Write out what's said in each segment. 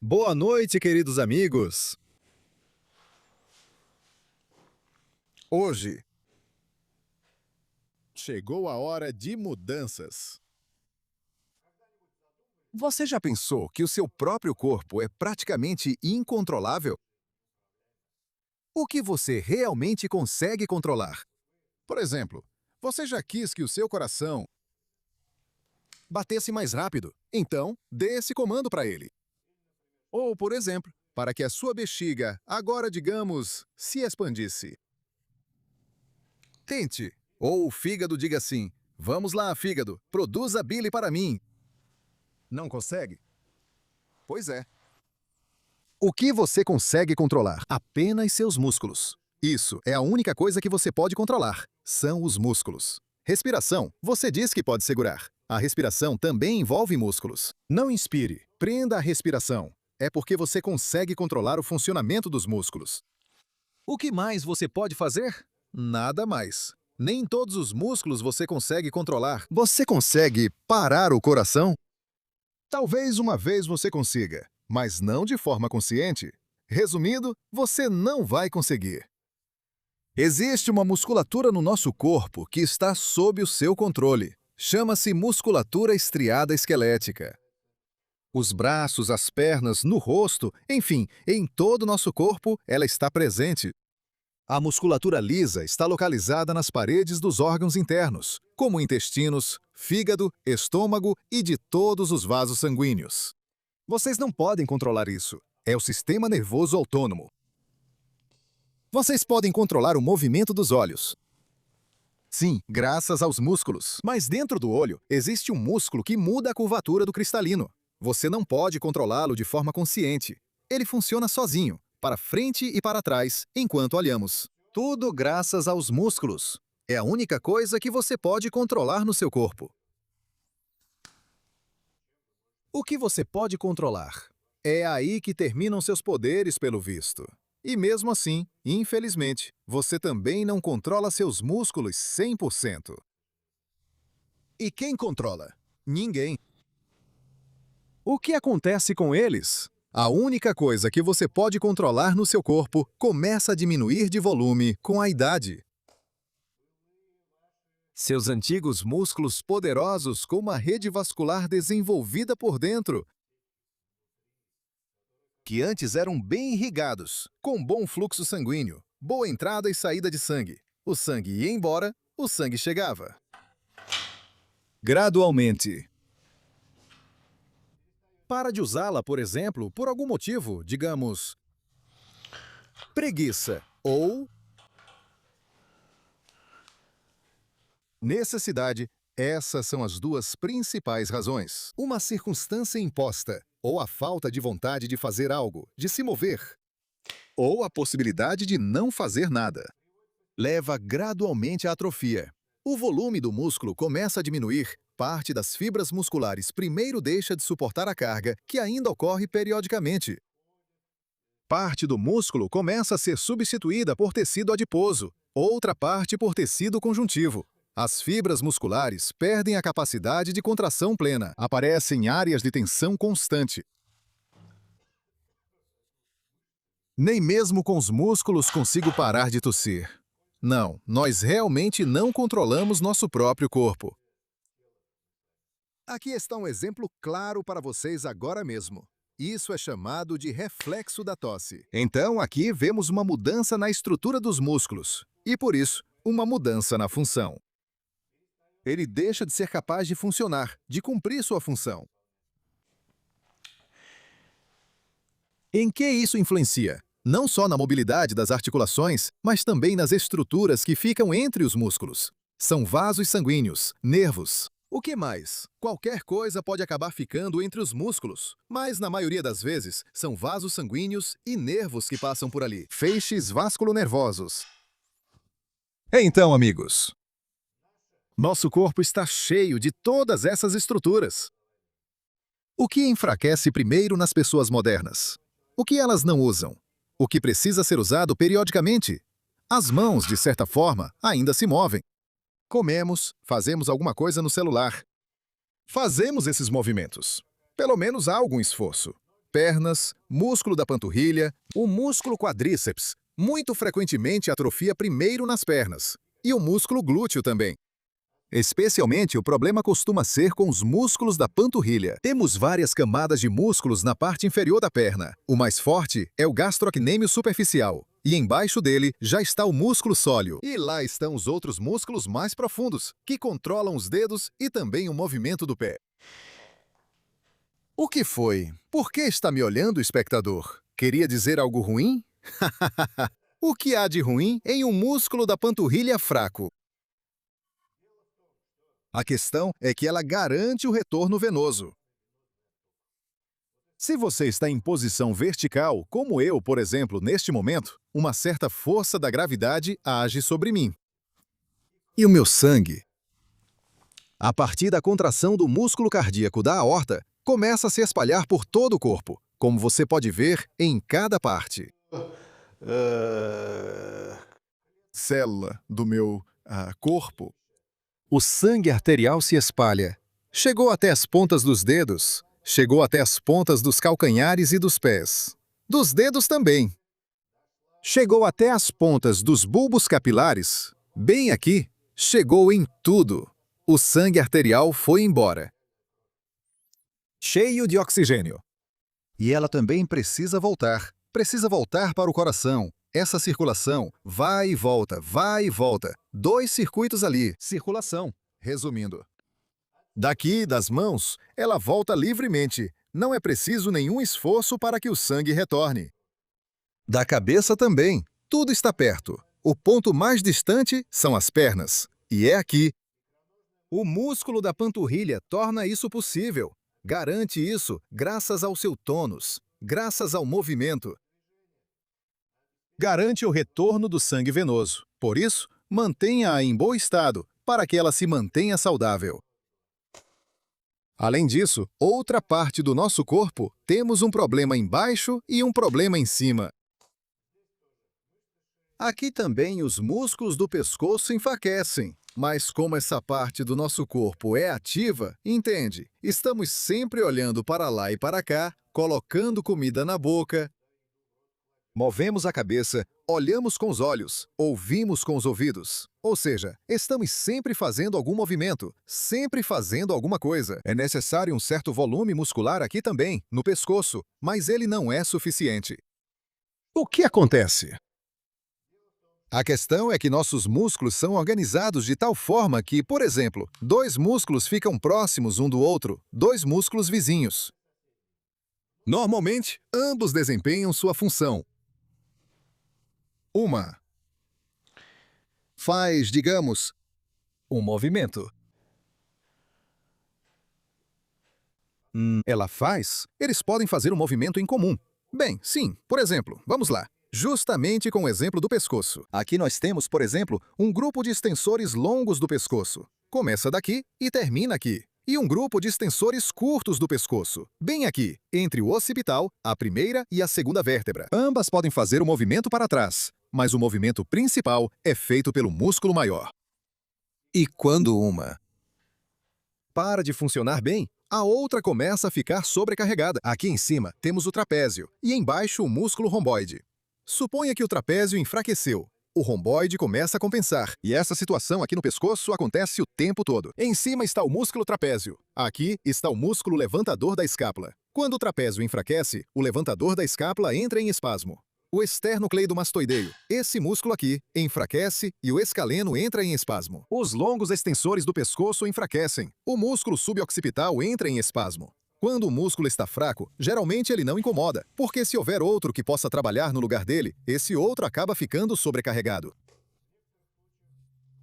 Boa noite, queridos amigos. Hoje chegou a hora de mudanças. Você já pensou que o seu próprio corpo é praticamente incontrolável? O que você realmente consegue controlar? Por exemplo, você já quis que o seu coração batesse mais rápido, então dê esse comando para ele. Ou, por exemplo, para que a sua bexiga, agora digamos, se expandisse. Tente. Ou o fígado diga assim: vamos lá, fígado, produza bile para mim. Não consegue? Pois é. O que você consegue controlar? Apenas seus músculos. Isso é a única coisa que você pode controlar. São os músculos. Respiração, você diz que pode segurar. A respiração também envolve músculos. Não inspire, prenda a respiração. É porque você consegue controlar o funcionamento dos músculos. O que mais você pode fazer? Nada mais. Nem todos os músculos você consegue controlar. Você consegue parar o coração? Talvez uma vez você consiga, mas não de forma consciente. Resumindo, você não vai conseguir. Existe uma musculatura no nosso corpo que está sob o seu controle. Chama-se musculatura estriada esquelética. Os braços, as pernas, no rosto, enfim, em todo o nosso corpo, ela está presente. A musculatura lisa está localizada nas paredes dos órgãos internos, como intestinos, fígado, estômago e de todos os vasos sanguíneos. Vocês não podem controlar isso. É o sistema nervoso autônomo. Vocês podem controlar o movimento dos olhos. Sim, graças aos músculos. Mas dentro do olho, existe um músculo que muda a curvatura do cristalino. Você não pode controlá-lo de forma consciente. Ele funciona sozinho, para frente e para trás, enquanto olhamos. Tudo graças aos músculos. É a única coisa que você pode controlar no seu corpo. O que você pode controlar? É aí que terminam seus poderes, pelo visto. E mesmo assim, infelizmente, você também não controla seus músculos 100%. E quem controla? Ninguém. O que acontece com eles? A única coisa que você pode controlar no seu corpo começa a diminuir de volume com a idade. Seus antigos músculos poderosos com uma rede vascular desenvolvida por dentro, que antes eram bem irrigados, com bom fluxo sanguíneo, boa entrada e saída de sangue. O sangue ia embora, o sangue chegava. Gradualmente. Para de usá-la, por exemplo, por algum motivo, digamos, preguiça ou necessidade. Essas são as duas principais razões. Uma circunstância imposta, ou a falta de vontade de fazer algo, de se mover, ou a possibilidade de não fazer nada. Leva gradualmente à atrofia. O volume do músculo começa a diminuir, parte das fibras musculares primeiro deixa de suportar a carga, que ainda ocorre periodicamente. Parte do músculo começa a ser substituída por tecido adiposo, outra parte por tecido conjuntivo. As fibras musculares perdem a capacidade de contração plena, aparecem áreas de tensão constante. Nem mesmo com os músculos consigo parar de tossir. Não, nós realmente não controlamos nosso próprio corpo. Aqui está um exemplo claro para vocês agora mesmo. Isso é chamado de reflexo da tosse. Então, aqui vemos uma mudança na estrutura dos músculos e, por isso, uma mudança na função. Ele deixa de ser capaz de funcionar, de cumprir sua função. Em que isso influencia? Não só na mobilidade das articulações, mas também nas estruturas que ficam entre os músculos. São vasos sanguíneos, nervos. O que mais? Qualquer coisa pode acabar ficando entre os músculos, mas na maioria das vezes são vasos sanguíneos e nervos que passam por ali. Feixes vasculonervosos. Então, amigos, nosso corpo está cheio de todas essas estruturas. O que enfraquece primeiro nas pessoas modernas? O que elas não usam? O que precisa ser usado periodicamente? As mãos, de certa forma, ainda se movem. Comemos, fazemos alguma coisa no celular. Fazemos esses movimentos. Pelo menos há algum esforço. pernas, músculo da panturrilha, o músculo quadríceps. Muito frequentemente atrofia primeiro nas pernas. E o músculo glúteo também. Especialmente, o problema costuma ser com os músculos da panturrilha. Temos várias camadas de músculos na parte inferior da perna. O mais forte é o gastrocnêmio superficial. E embaixo dele já está o músculo sóleo. E lá estão os outros músculos mais profundos, que controlam os dedos e também o movimento do pé. O que foi? Por que está me olhando, espectador? Queria dizer algo ruim? O que há de ruim em um músculo da panturrilha fraco? A questão é que ela garante o retorno venoso. Se você está em posição vertical, como eu, por exemplo, neste momento, uma certa força da gravidade age sobre mim. E o meu sangue? A partir da contração do músculo cardíaco da aorta, começa a se espalhar por todo o corpo, como você pode ver em cada parte. Célula do meu corpo. O sangue arterial se espalha. Chegou até as pontas dos dedos. Chegou até as pontas dos calcanhares e dos pés. Dos dedos também. Chegou até as pontas dos bulbos capilares. Bem aqui. Chegou em tudo. O sangue arterial foi embora. Cheio de oxigênio. E ela também precisa voltar. Precisa voltar para o coração. Essa circulação vai e volta, vai e volta. 2 circuitos ali. Circulação. Resumindo. Daqui, das mãos, ela volta livremente. Não é preciso nenhum esforço para que o sangue retorne. Da cabeça também. Tudo está perto. O ponto mais distante são as pernas. E é aqui. O músculo da panturrilha torna isso possível. Garante isso graças ao seu tônus, graças ao movimento. Garante o retorno do sangue venoso. Por isso, mantenha-a em bom estado, para que ela se mantenha saudável. Além disso, outra parte do nosso corpo, temos um problema embaixo e um problema em cima. Aqui também os músculos do pescoço enfraquecem. Mas como essa parte do nosso corpo é ativa, entende? Estamos sempre olhando para lá e para cá, colocando comida na boca. Movemos a cabeça, olhamos com os olhos, ouvimos com os ouvidos. Ou seja, estamos sempre fazendo algum movimento, sempre fazendo alguma coisa. É necessário um certo volume muscular aqui também, no pescoço, mas ele não é suficiente. O que acontece? A questão é que nossos músculos são organizados de tal forma que, por exemplo, 2 músculos ficam próximos um do outro, 2 músculos vizinhos. Normalmente, ambos desempenham sua função. Uma faz, digamos, um movimento. Ela faz, eles podem fazer um movimento em comum. Bem, sim, por exemplo, vamos lá. Justamente com o exemplo do pescoço. Aqui nós temos, por exemplo, um grupo de extensores longos do pescoço. Começa daqui e termina aqui. E um grupo de extensores curtos do pescoço, bem aqui, entre o occipital, a primeira e a segunda vértebra. Ambas podem fazer o movimento para trás, mas o movimento principal é feito pelo músculo maior. E quando uma para de funcionar bem, a outra começa a ficar sobrecarregada. Aqui em cima temos o trapézio e embaixo o músculo romboide. Suponha que o trapézio enfraqueceu. O romboide começa a compensar, e essa situação aqui no pescoço acontece o tempo todo. Em cima está o músculo trapézio. Aqui está o músculo levantador da escápula. Quando o trapézio enfraquece, o levantador da escápula entra em espasmo. O esternocleidomastoideo, esse músculo aqui, enfraquece e o escaleno entra em espasmo. Os longos extensores do pescoço enfraquecem. O músculo suboccipital entra em espasmo. Quando o músculo está fraco, geralmente ele não incomoda, porque se houver outro que possa trabalhar no lugar dele, esse outro acaba ficando sobrecarregado.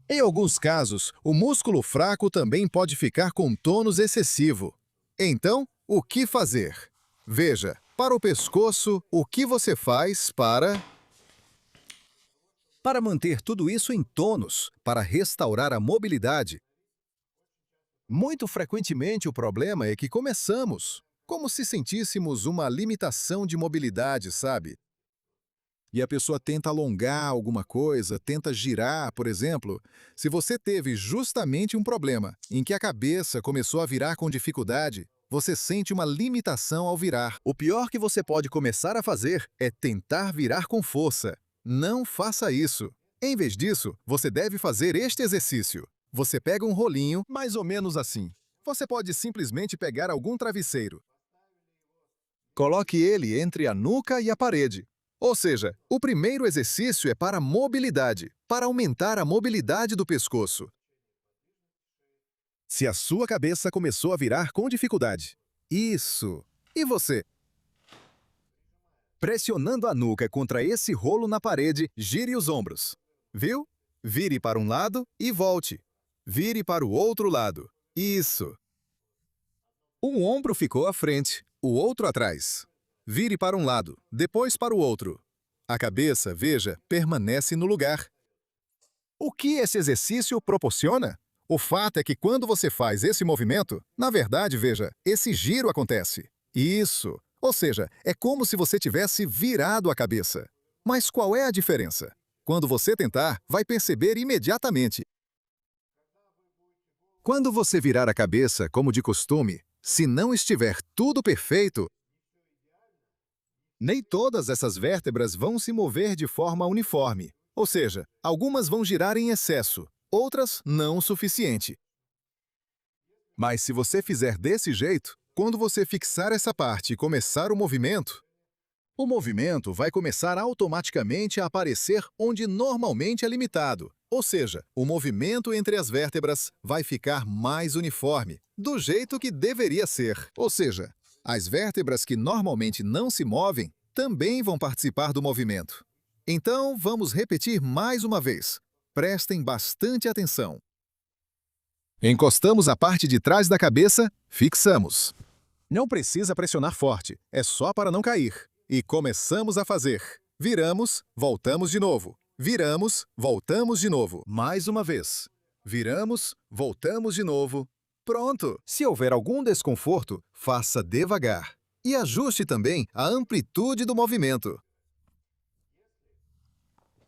Em alguns casos, o músculo fraco também pode ficar com tônus excessivo. Então, o que fazer? Veja, para o pescoço, o que você faz para manter tudo isso em tônus, para restaurar a mobilidade? Muito frequentemente o problema é que começamos, como se sentíssemos uma limitação de mobilidade, sabe? E a pessoa tenta alongar alguma coisa, tenta girar, por exemplo. Se você teve justamente um problema em que a cabeça começou a virar com dificuldade, você sente uma limitação ao virar. O pior que você pode começar a fazer é tentar virar com força. Não faça isso. Em vez disso, você deve fazer este exercício. Você pega um rolinho, mais ou menos assim. Você pode simplesmente pegar algum travesseiro. Coloque ele entre a nuca e a parede. Ou seja, o primeiro exercício é para mobilidade, para aumentar a mobilidade do pescoço. Se a sua cabeça começou a virar com dificuldade. Isso. E você? Pressionando a nuca contra esse rolo na parede, gire os ombros. Viu? Vire para um lado e volte. Vire para o outro lado. Isso. Um ombro ficou à frente, o outro atrás. Vire para um lado, depois para o outro. A cabeça, veja, permanece no lugar. O que esse exercício proporciona? O fato é que quando você faz esse movimento, na verdade, veja, esse giro acontece. Isso. Ou seja, é como se você tivesse virado a cabeça. Mas qual é a diferença? Quando você tentar, vai perceber imediatamente. Quando você virar a cabeça, como de costume, se não estiver tudo perfeito, nem todas essas vértebras vão se mover de forma uniforme. Ou seja, algumas vão girar em excesso, outras não o suficiente. Mas se você fizer desse jeito, quando você fixar essa parte e começar o movimento vai começar automaticamente a aparecer onde normalmente é limitado. Ou seja, o movimento entre as vértebras vai ficar mais uniforme, do jeito que deveria ser. Ou seja, as vértebras que normalmente não se movem também vão participar do movimento. Então, vamos repetir mais uma vez. Prestem bastante atenção. Encostamos a parte de trás da cabeça, fixamos. Não precisa pressionar forte, é só para não cair. E começamos a fazer. Viramos, voltamos de novo. Viramos, voltamos de novo. Mais uma vez. Viramos, voltamos de novo. Pronto! Se houver algum desconforto, faça devagar. E ajuste também a amplitude do movimento.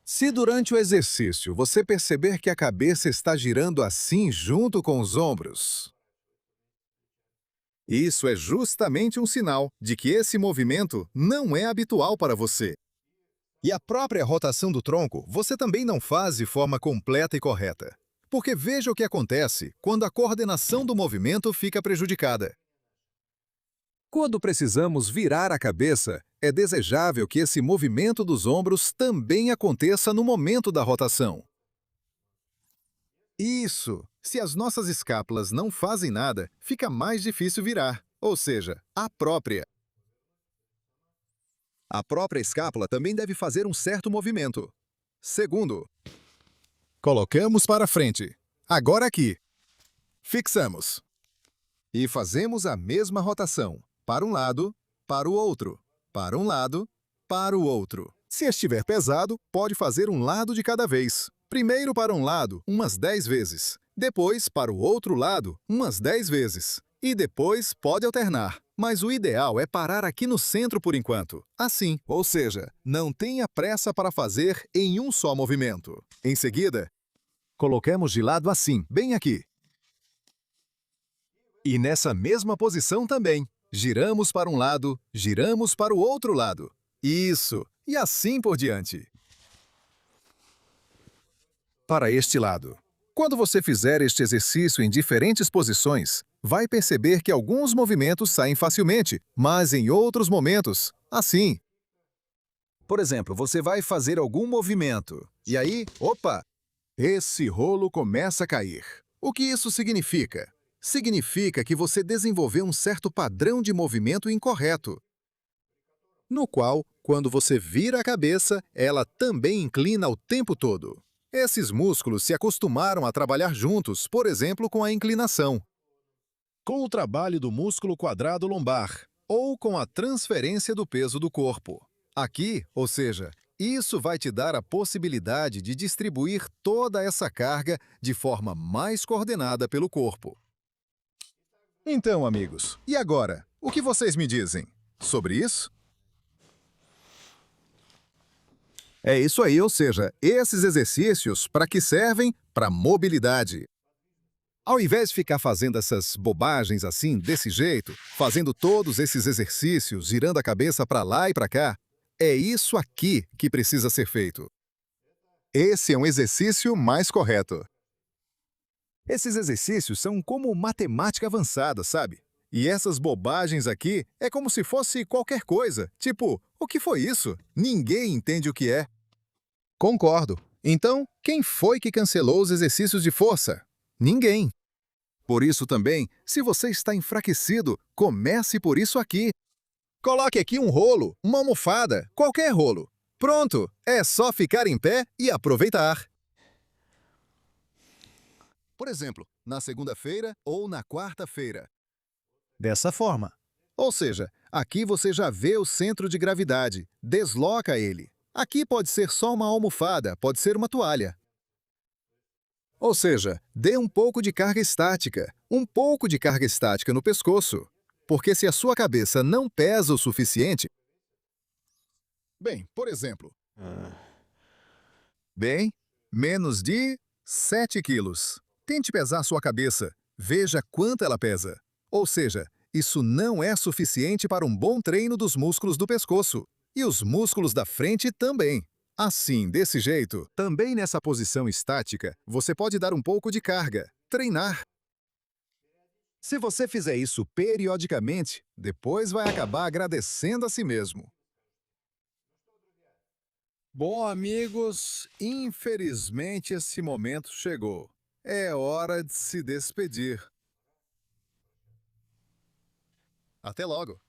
Se durante o exercício você perceber que a cabeça está girando assim junto com os ombros, isso é justamente um sinal de que esse movimento não é habitual para você. E a própria rotação do tronco você também não faz de forma completa e correta. Porque veja o que acontece quando a coordenação do movimento fica prejudicada. Quando precisamos virar a cabeça, é desejável que esse movimento dos ombros também aconteça no momento da rotação. Isso! Se as nossas escápulas não fazem nada, fica mais difícil virar, ou seja, a própria escápula também deve fazer um certo movimento. Segundo, colocamos para frente. Agora aqui. Fixamos. E fazemos a mesma rotação. Para um lado, para o outro. Para um lado, para o outro. Se estiver pesado, pode fazer um lado de cada vez. Primeiro para um lado, umas 10 vezes. Depois para o outro lado, umas 10 vezes. E depois pode alternar. Mas o ideal é parar aqui no centro por enquanto. Assim, ou seja, não tenha pressa para fazer em um só movimento. Em seguida, coloquemos de lado assim, bem aqui. E nessa mesma posição também. Giramos para um lado, giramos para o outro lado. Isso! E assim por diante. Para este lado. Quando você fizer este exercício em diferentes posições, vai perceber que alguns movimentos saem facilmente, mas em outros momentos, assim. Por exemplo, você vai fazer algum movimento, e aí, opa! Esse rolo começa a cair. O que isso significa? Significa que você desenvolveu um certo padrão de movimento incorreto, no qual, quando você vira a cabeça, ela também inclina o tempo todo. Esses músculos se acostumaram a trabalhar juntos, por exemplo, com a inclinação, com o trabalho do músculo quadrado lombar, ou com a transferência do peso do corpo. Aqui, ou seja, isso vai te dar a possibilidade de distribuir toda essa carga de forma mais coordenada pelo corpo. Então, amigos, e agora? O que vocês me dizem sobre isso? É isso aí, ou seja, esses exercícios para que servem? Para mobilidade. Ao invés de ficar fazendo essas bobagens assim, desse jeito, fazendo todos esses exercícios, girando a cabeça para lá e para cá, é isso aqui que precisa ser feito. Esse é um exercício mais correto. Esses exercícios são como matemática avançada, sabe? E essas bobagens aqui é como se fosse qualquer coisa. Tipo, o que foi isso? Ninguém entende o que é. Concordo. Então, quem foi que cancelou os exercícios de força? Ninguém. Por isso também, se você está enfraquecido, comece por isso aqui. Coloque aqui um rolo, uma almofada, qualquer rolo. Pronto, é só ficar em pé e aproveitar. Por exemplo, na segunda-feira ou na quarta-feira. Dessa forma. Ou seja, aqui você já vê o centro de gravidade, desloca ele. Aqui pode ser só uma almofada, pode ser uma toalha. Ou seja, dê um pouco de carga estática, no pescoço. Porque se a sua cabeça não pesa o suficiente... Bem, por exemplo, bem, menos de 7 quilos. Tente pesar sua cabeça, veja quanto ela pesa. Ou seja, isso não é suficiente para um bom treino dos músculos do pescoço. E os músculos da frente também. Assim, desse jeito, também nessa posição estática, você pode dar um pouco de carga, treinar. Se você fizer isso periodicamente, depois vai acabar agradecendo a si mesmo. Bom, amigos, infelizmente esse momento chegou. É hora de se despedir. Até logo!